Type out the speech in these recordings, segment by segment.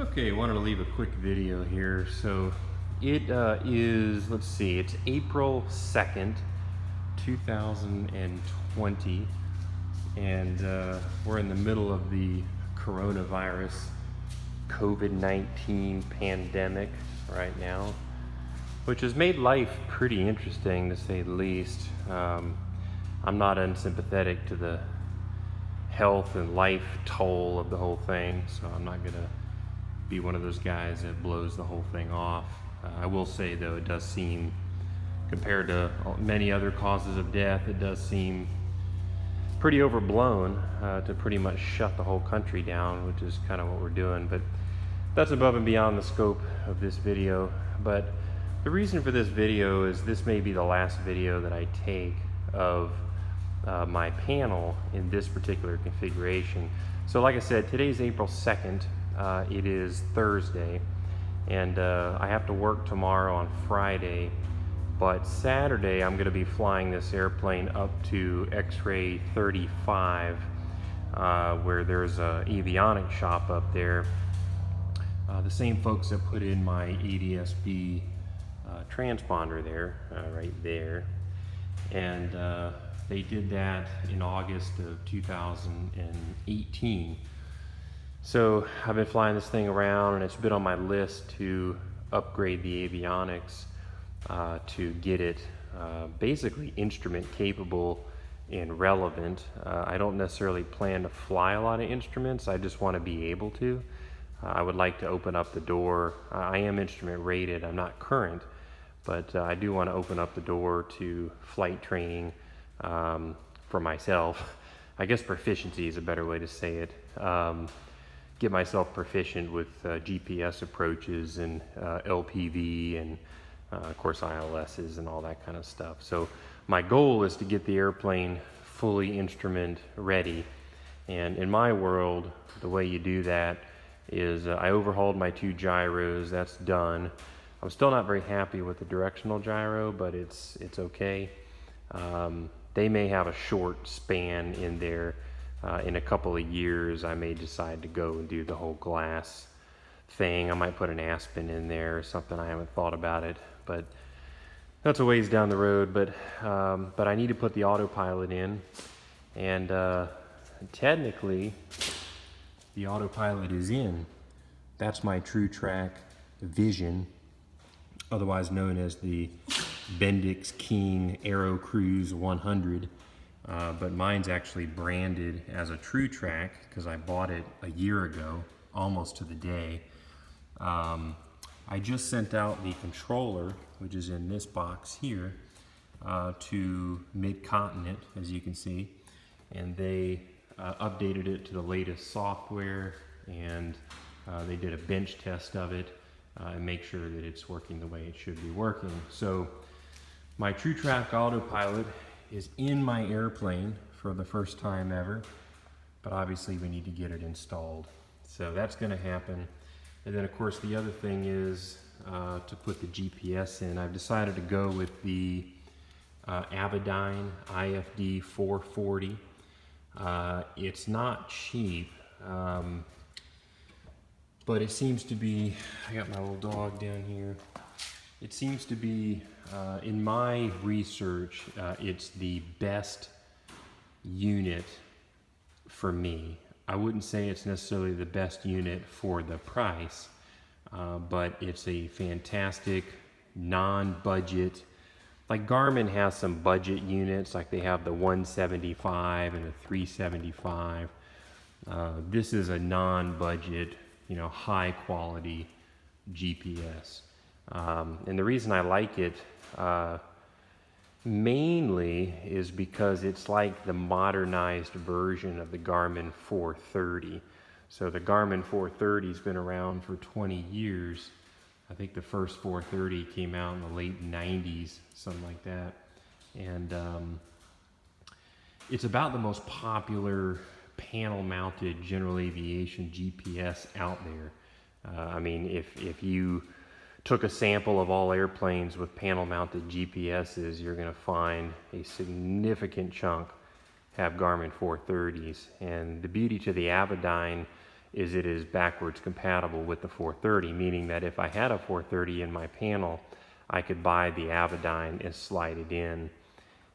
Okay, wanted to leave a quick video here. So it is, let's see, it's April 2nd, 2020, and we're in the middle of the coronavirus COVID-19 pandemic right now, which has made life pretty interesting to say the least. I'm not unsympathetic to the health and life toll of the whole thing, so I'm not gonna be one of those guys that blows the whole thing off. I will say though, it does seem, compared to many other causes of death, it does seem pretty overblown to pretty much shut the whole country down, which is kind of what we're doing. But that's above and beyond the scope of this video. But the reason for this video is this may be the last video that I take of my panel in this particular configuration. So like I said, today's April 2nd. It is Thursday, and I have to work tomorrow on Friday, but Saturday I'm going to be flying this airplane up to X-ray 35, where there's a Avionics shop up there. The same folks that put in my ADS-B transponder there, right there, and they did that in August of 2018. So I've been flying this thing around, and it's been on my list to upgrade the avionics to get it basically instrument capable and relevant. I don't necessarily plan to fly a lot of instruments, I just want to be able to. I would like to open up the door. I am instrument rated, I'm not current, but I do want to open up the door to flight training for myself. I guess proficiency is a better way to say it. Get myself proficient with GPS approaches and LPV and of course ILSs and all that kind of stuff. So my goal is to get the airplane fully instrument ready, and in my world the way you do that is I overhauled my 2 gyros. That's done. I'm still not very happy with the directional gyro, but it's okay. They may have a short span in there. In a couple of years I may decide to go and do the whole glass thing. I might put an Aspen in there or something. I haven't thought about it, but that's a ways down the road. But I need to put the autopilot in, and technically the autopilot is in. That's my TrueTrack Vision, otherwise known as the Bendix King Aero Cruise 100. But mine's actually branded as a TrueTrack because I bought it a year ago, almost to the day. I just sent out the controller, which is in this box here, to Mid-Continent, as you can see, and they updated it to the latest software, and they did a bench test of it and make sure that it's working the way it should be working. So my TrueTrack autopilot is in my airplane for the first time ever, but obviously we need to get it installed. So that's going to happen. And then of course the other thing is to put the GPS in. I've decided to go with the Avidyne IFD 440. It's not cheap, but it seems to be, I got my little dog down here. It seems to be, in my research, it's the best unit for me. I wouldn't say it's necessarily the best unit for the price, but it's a fantastic non-budget. Like Garmin has some budget units, like they have the 175 and the 375. This is a non-budget, high quality GPS. And the reason I like it mainly is because it's like the modernized version of the Garmin 430. So the Garmin 430 has been around for 20 years. I think the first 430 came out in the late 90s, something like that. And it's about the most popular panel-mounted general aviation GPS out there. I mean, if you took a sample of all airplanes with panel-mounted GPSs, you're going to find a significant chunk have Garmin 430s. And the beauty to the Avidyne is it is backwards compatible with the 430, meaning that if I had a 430 in my panel, I could buy the Avidyne and slide it in,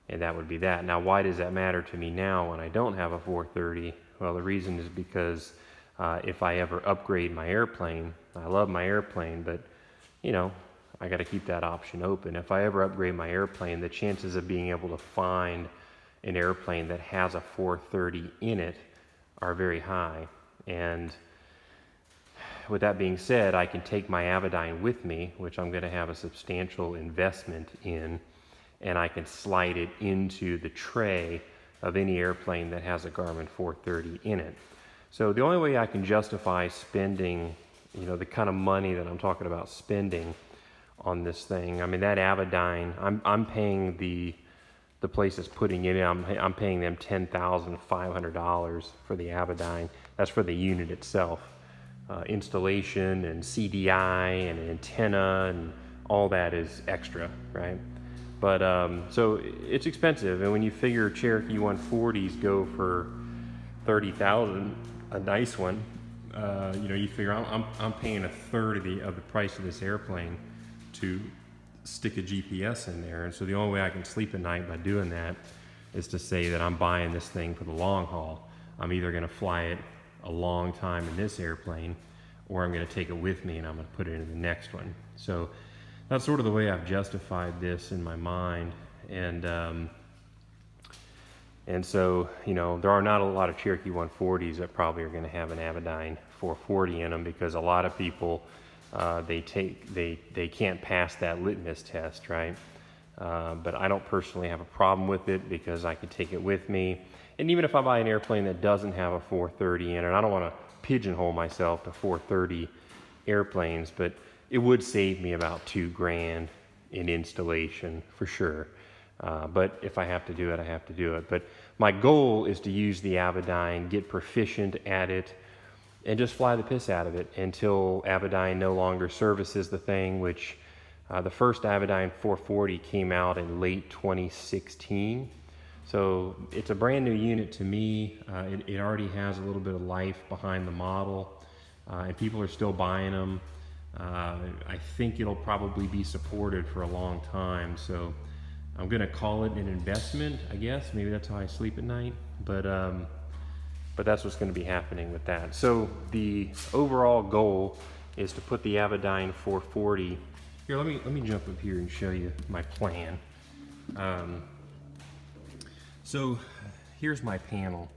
and that would be that. Now, why does that matter to me now when I don't have a 430? Well, the reason is because if I ever upgrade my airplane, I love my airplane, but you know, I got to keep that option open. If I ever upgrade my airplane, the chances of being able to find an airplane that has a 430 in it are very high. And with that being said, I can take my Avidyne with me, which I'm going to have a substantial investment in, and I can slide it into the tray of any airplane that has a Garmin 430 in it. So the only way I can justify spending, you know, the kind of money that I'm talking about spending on this thing, I mean, that Avidyne, I'm paying the place that's putting it in, I'm paying them $10,500 for the Avidyne. That's for the unit itself. Installation and CDI and an antenna and all that is extra, right? But so it's expensive, and when you figure Cherokee 140s go for $30,000, a nice one, you know, you figure I'm paying a third of the price of this airplane to stick a GPS in there. And so the only way I can sleep at night by doing that is to say that I'm buying this thing for the long haul. I'm either going to fly it a long time in this airplane, or I'm going to take it with me and I'm going to put it in the next one. So that's sort of the way I've justified this in my mind. And so, you know, there are not a lot of Cherokee 140s that probably are going to have an Avidyne 440 in them, because a lot of people, they can't pass that litmus test, right? But I don't personally have a problem with it because I can take it with me. And even if I buy an airplane that doesn't have a 430 in it, I don't want to pigeonhole myself to 430 airplanes, but it would save me about $2,000 in installation for sure. But if I have to do it, I have to do it. But my goal is to use the Avidyne, get proficient at it, and just fly the piss out of it until Avidyne no longer services the thing, which the first Avidyne 440 came out in late 2016. So it's a brand new unit to me. It already has a little bit of life behind the model, and people are still buying them. I think it'll probably be supported for a long time. So I'm gonna call it an investment, I guess. Maybe that's how I sleep at night. But that's what's going to be happening with that. So the overall goal is to put the Avidyne 440. Here, let me jump up here and show you my plan. So here's my panel.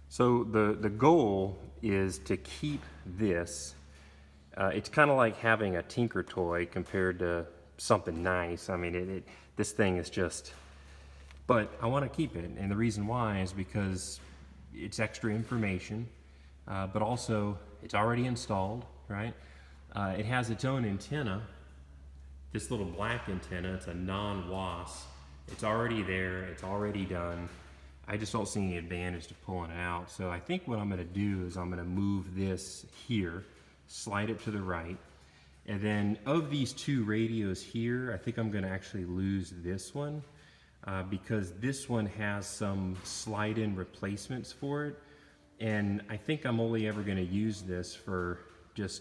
So the goal is to keep this. It's kind of like having a Tinker toy compared to something nice. I mean, this thing is just, but I want to keep it. And the reason why is because it's extra information, but also it's already installed, right? It has its own antenna, this little black antenna. It's a non-WAS. It's already there, it's already done. I just don't see any advantage to pulling it out. So I think what I'm gonna do is I'm gonna move this here, slide it to the right, and then of these two radios here, I think I'm gonna actually lose this one. Because this one has some slide-in replacements for it, and I think I'm only ever going to use this for just,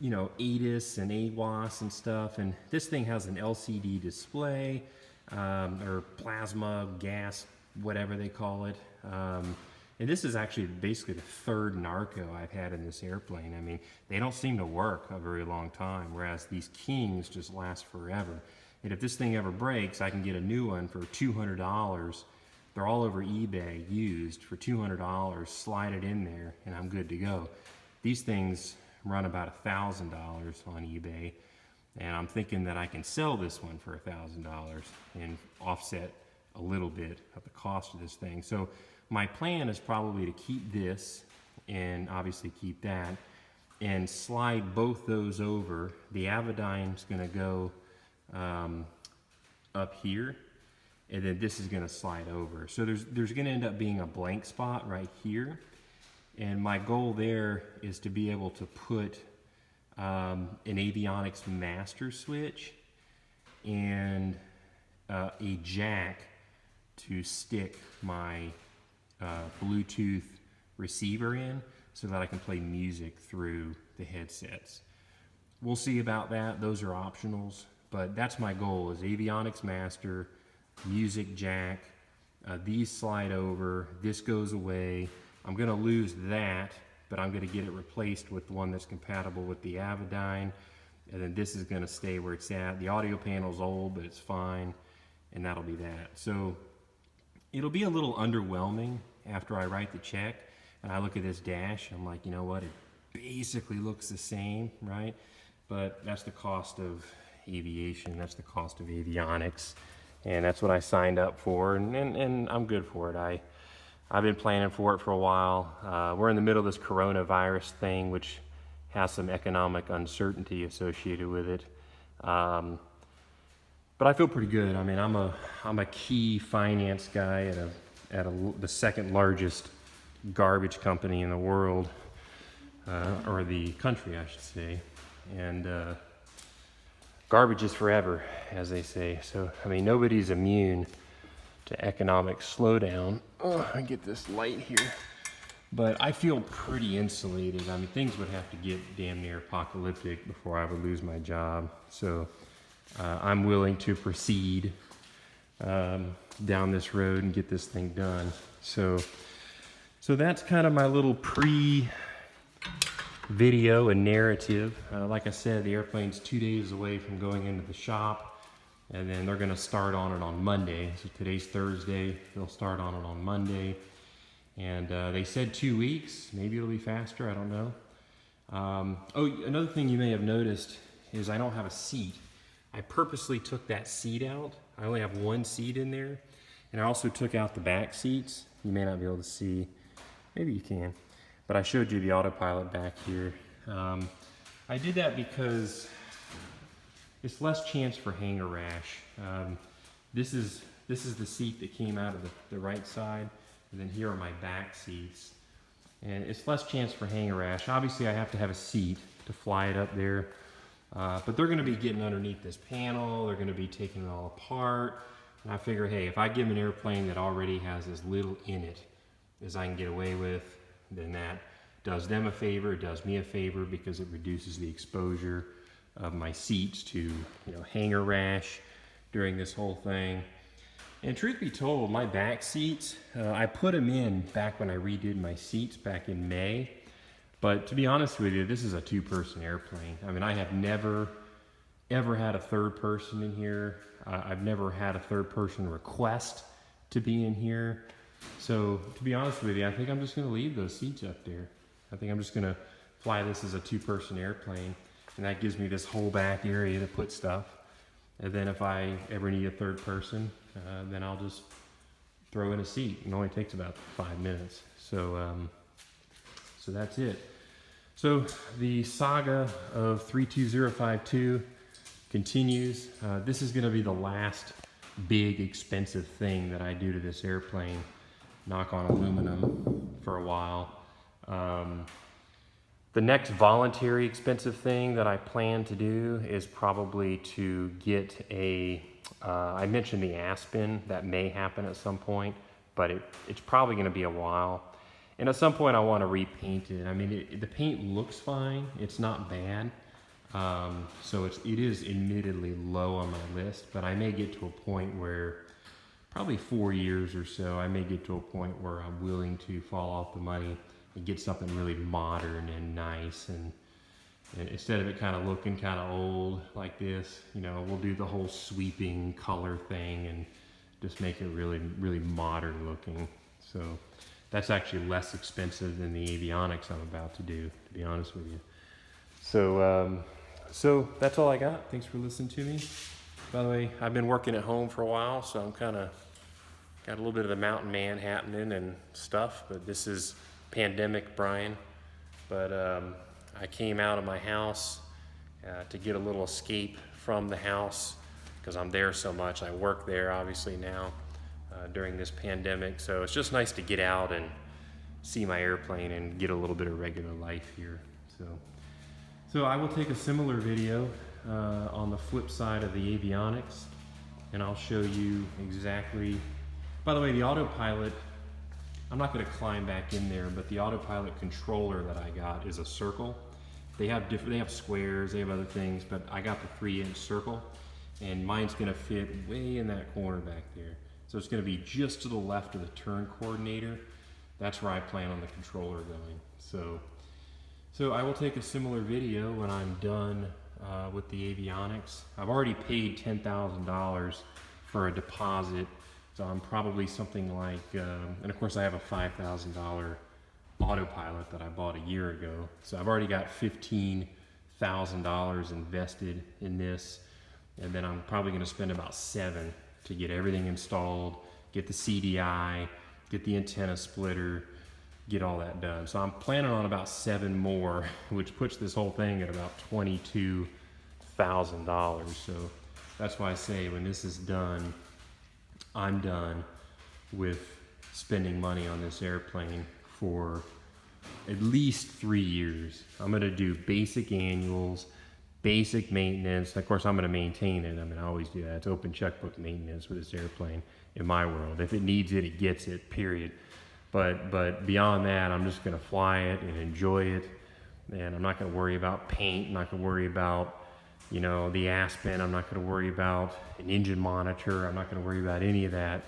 you know, ATIS and AWAS and stuff. And this thing has an LCD display, or plasma gas, whatever they call it. And this is actually basically the third Narco I've had in this airplane. I mean, they don't seem to work a very long time, whereas these Kings just last forever. And if this thing ever breaks, I can get a new one for $200. They're all over eBay, used for $200, slide it in there, and I'm good to go. These things run about $1,000 on eBay, and I'm thinking that I can sell this one for $1,000 and offset a little bit of the cost of this thing. So my plan is probably to keep this, and obviously keep that, and slide both those over. The Avidyne's gonna go up here, and then this is going to slide over. So there's going to end up being a blank spot right here, and my goal there is to be able to put an Avionics master switch and a jack to stick my Bluetooth receiver in. so that I can play music through the headsets. We'll see about that. Those are optionals, but that's my goal, is Avionics Master, music jack, these slide over, this goes away. I'm gonna lose that, but I'm gonna get it replaced with the one that's compatible with the Avidyne, and then this is gonna stay where it's at. The audio panel's old, but it's fine, and that'll be that. So it'll be a little underwhelming after I write the check, and I look at this dash, I'm like, you know what, it basically looks the same, right? But that's the cost of aviation, that's the cost of avionics, and that's what I signed up for, and I'm good for it. I've been planning for it for a while. We're in the middle of this coronavirus thing, which has some economic uncertainty associated with it. But I feel pretty good. I mean, I'm a key finance guy at the second largest garbage company in the world, or the country, I should say. And garbage is forever, as they say. So, I mean, nobody's immune to economic slowdown. Oh, I get this light here. But I feel pretty insulated. I mean, things would have to get damn near apocalyptic before I would lose my job. So I'm willing to proceed down this road and get this thing done. So that's kind of my little pre-video and narrative. Like I said, the airplane's 2 days away from going into the shop. And then they're gonna start on it on Monday. So today's Thursday, they'll start on it on Monday. And they said 2 weeks, maybe it'll be faster, I don't know. Oh, another thing you may have noticed is I don't have a seat. I purposely took that seat out. I only have one seat in there. And I also took out the back seats. You may not be able to see, maybe you can, but I showed you the autopilot back here. I did that because it's less chance for hanger rash. This is the seat that came out of the right side, and then here are my back seats. And it's less chance for hanger rash. Obviously I have to have a seat to fly it up there, but they're gonna be getting underneath this panel, they're gonna be taking it all apart, and I figure, hey, if I give them an airplane that already has as little in it as I can get away with, then that does them a favor, it does me a favor, because it reduces the exposure of my seats to, you know, hanger rash during this whole thing. And truth be told, my back seats, I put them in back when I redid my seats back in May. But to be honest with you, this is a two-person airplane. I mean, I have never, ever had a third person in here. I've never had a third person request to be in here. So to be honest with you, I think I'm just gonna leave those seats up there. I think I'm just gonna fly this as a two-person airplane. And that gives me this whole back area to put stuff. And then if I ever need a third person, then I'll just throw in a seat. It only takes about 5 minutes. So that's it. So the saga of 32052 continues. This is gonna be the last big expensive thing that I do to this airplane. Knock on aluminum for a while. The next voluntary expensive thing that I plan to do is probably to get I mentioned the Aspen. That may happen at some point, but it's probably gonna be a while. And at some point I wanna repaint it. I mean, the paint looks fine, it's not bad. So it is admittedly low on my list, but I may get to a point where, probably 4 years or so, I may get to a point where I'm willing to fall off the money and get something really modern and nice, and instead of it kind of looking kind of old like this, you know, we'll do the whole sweeping color thing and just make it really, really modern looking. So that's actually less expensive than the avionics I'm about to do, to be honest with you. So that's all I got. Thanks for listening to me. By the way, I've been working at home for a while, so I'm kind of got a little bit of the mountain man happening and stuff, but this is pandemic Brian. But I came out of my house to get a little escape from the house because I'm there so much. I work there obviously now during this pandemic, so it's just nice to get out and see my airplane and get a little bit of regular life here. So I will take a similar video on the flip side of the avionics, and I'll show you exactly. By the way, the autopilot I'm not going to climb back in there, but the autopilot controller that I got is a circle. They have squares, they have other things, but I got the 3-inch circle, and mine's going to fit way in that corner back there. So it's going to be just to the left of the turn coordinator. That's where I plan on the controller going. So I will take a similar video when I'm done with the avionics. I've already paid $10,000 for a deposit, so I'm probably something like, and of course I have a $5,000 autopilot that I bought a year ago. So I've already got $15,000 invested in this, and then I'm probably going to spend about $7,000 to get everything installed, get the CDI, get the antenna splitter, get all that done. So I'm planning on about $7,000 more, which puts this whole thing at about $22,000. So that's why I say when this is done, I'm done with spending money on this airplane for at least 3 years. I'm gonna do basic annuals, basic maintenance. Of course, I'm gonna maintain it. I mean, I always do that. It's open checkbook maintenance with this airplane in my world. If it needs it, it gets it, period. But beyond that, I'm just gonna fly it and enjoy it. And I'm not gonna worry about paint. I'm not gonna worry about, you know, the Aspen. I'm not gonna worry about an engine monitor. I'm not gonna worry about any of that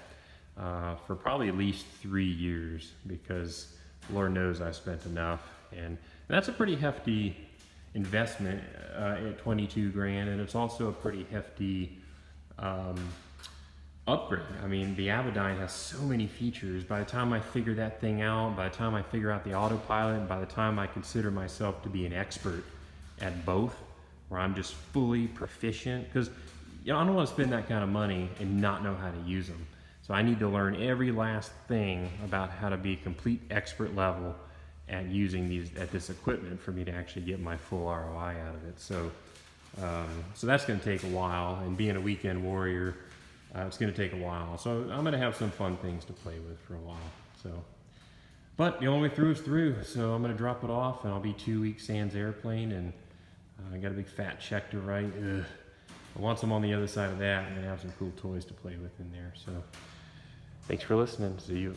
for probably at least 3 years, because Lord knows I spent enough. And that's a pretty hefty investment at 22 grand, and it's also a pretty hefty upgrade. I mean, the Avionics has so many features. By the time I figure that thing out, by the time I figure out the autopilot, and by the time I consider myself to be an expert at both, where I'm just fully proficient, because you know, I don't want to spend that kind of money and not know how to use them. So I need to learn every last thing about how to be a complete expert level at using this equipment for me to actually get my full ROI out of it. So that's going to take a while, and being a weekend warrior, it's going to take a while. So I'm going to have some fun things to play with for a while. So, but the only way through is through. So I'm going to drop it off, and I'll be 2 weeks sans airplane, and I got a big fat check to write. Ugh. Once I'm on the other side of that, I'm going to have some cool toys to play with in there. So thanks for listening. See you.